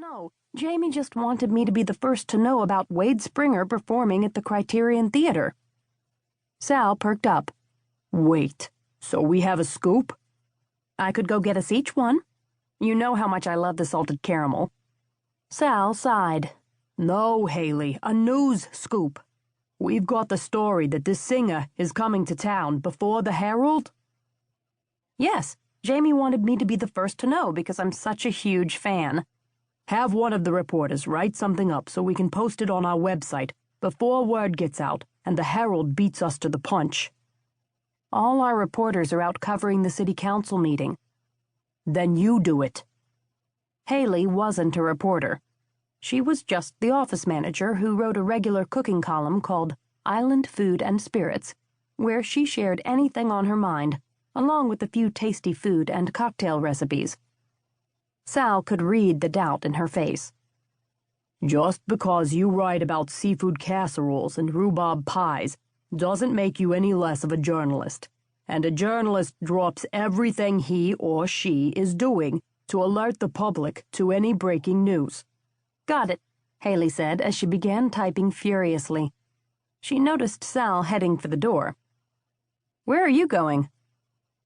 No, Jamie just wanted me to be the first to know about Wade Springer performing at the Criterion Theater. Sal perked up. Wait, so we have a scoop? I could go get us each one. You know how much I love the salted caramel. Sal sighed. No, Hayley, a news scoop. We've got the story that this singer is coming to town before the Herald? Yes, Jamie wanted me to be the first to know because I'm such a huge fan. Have one of the reporters write something up so we can post it on our website before word gets out and the Herald beats us to the punch. All our reporters are out covering the city council meeting. Then you do it. Hayley wasn't a reporter. She was just the office manager who wrote a regular cooking column called Island Food and Spirits, where she shared anything on her mind, along with a few tasty food and cocktail recipes. Sal could read the doubt in her face. Just because you write about seafood casseroles and rhubarb pies doesn't make you any less of a journalist, and a journalist drops everything he or she is doing to alert the public to any breaking news. Got it, Hayley said as she began typing furiously. She noticed Sal heading for the door. Where are you going?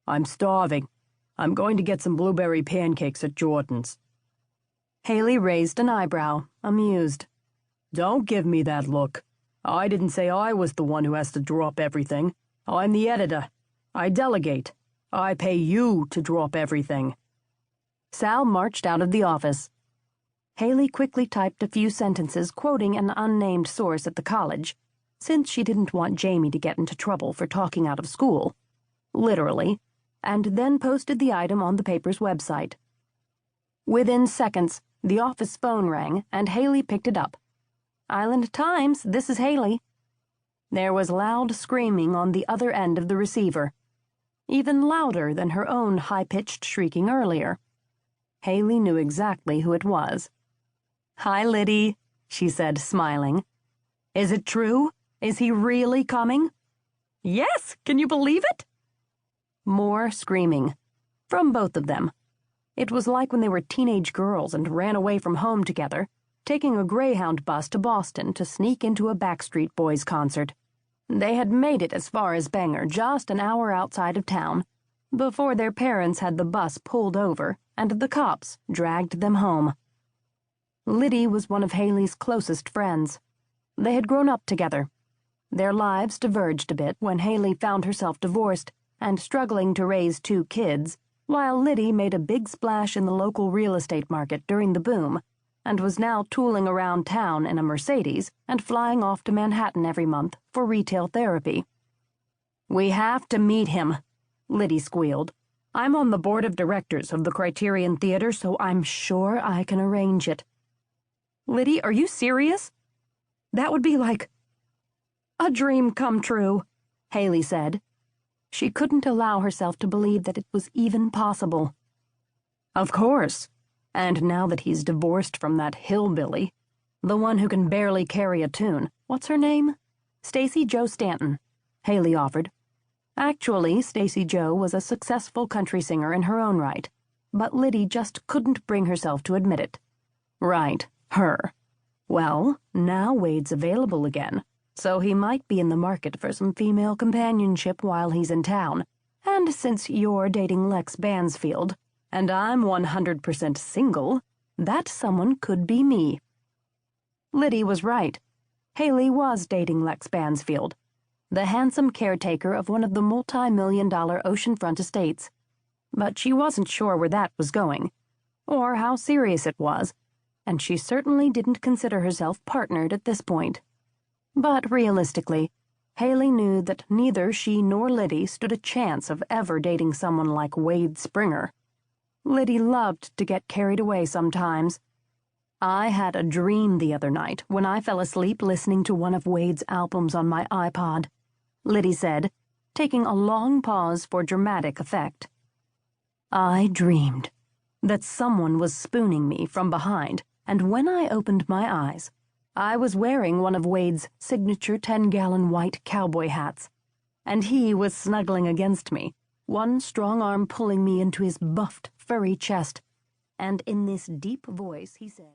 I'm starving. I'm going to get some blueberry pancakes at Jordan's. Hayley raised an eyebrow, amused. Don't give me that look. I didn't say I was the one who has to drop everything. I'm the editor. I delegate. I pay you to drop everything. Sal marched out of the office. Hayley quickly typed a few sentences quoting an unnamed source at the college, since she didn't want Jamie to get into trouble for talking out of school. Literally. And then posted the item on the paper's website. Within seconds, the office phone rang, and Hayley picked it up. Island Times, this is Hayley. There was loud screaming on the other end of the receiver, even louder than her own high-pitched shrieking earlier. Hayley knew exactly who it was. Hi, Liddy, she said, smiling. Is it true? Is he really coming? Yes, can you believe it? More screaming. From both of them. It was like when they were teenage girls and ran away from home together, taking a Greyhound bus to Boston to sneak into a Backstreet Boys concert. They had made it as far as Bangor, just an hour outside of town, before their parents had the bus pulled over and the cops dragged them home. Liddy was one of Hayley's closest friends. They had grown up together. Their lives diverged a bit when Hayley found herself divorced and struggling to raise 2 kids, while Liddy made a big splash in the local real estate market during the boom, and was now tooling around town in a Mercedes and flying off to Manhattan every month for retail therapy. We have to meet him, Liddy squealed. I'm on the board of directors of the Criterion Theater, so I'm sure I can arrange it. Liddy, are you serious? That would be like a dream come true, Hayley said. She couldn't allow herself to believe that it was even possible. Of course. And now that he's divorced from that hillbilly, the one who can barely carry a tune, what's her name? Stacy Jo Stanton, Hayley offered. Actually, Stacy Jo was a successful country singer in her own right, but Liddy just couldn't bring herself to admit it. Right, her. Well, now Wade's available again. So he might be in the market for some female companionship while he's in town. And since you're dating Lex Bansfield, and I'm 100% single, that someone could be me. Liddy was right. Hayley was dating Lex Bansfield, the handsome caretaker of one of the multi-million-dollar oceanfront estates. But she wasn't sure where that was going, or how serious it was, and she certainly didn't consider herself partnered at this point. But realistically, Hayley knew that neither she nor Liddy stood a chance of ever dating someone like Wade Springer. Liddy loved to get carried away sometimes. I had a dream the other night when I fell asleep listening to one of Wade's albums on my iPod, Liddy said, taking a long pause for dramatic effect. I dreamed that someone was spooning me from behind, and when I opened my eyes, I was wearing one of Wade's signature 10-gallon white cowboy hats, and he was snuggling against me, one strong arm pulling me into his buffed, furry chest, and in this deep voice he said,